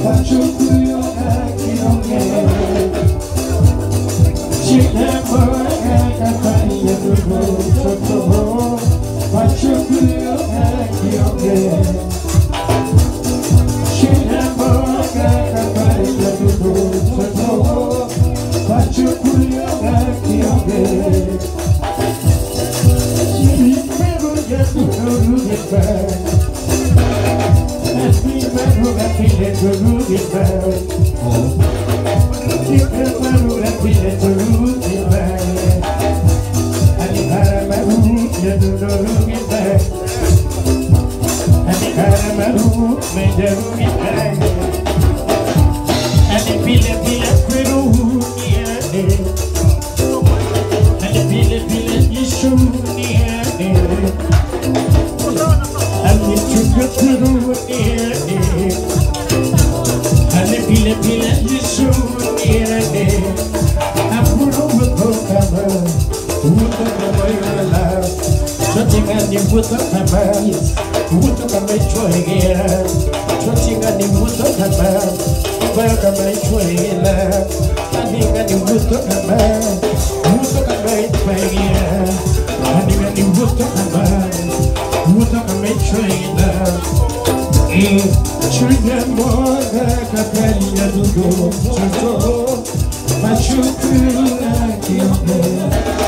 Machukuyo akionge Chinembo akafanya dugo Toto Machukuyo akionge Chinembo akafanya dugo Toto Machukuyo akionge Chinembo akafanya Machukuyo akionge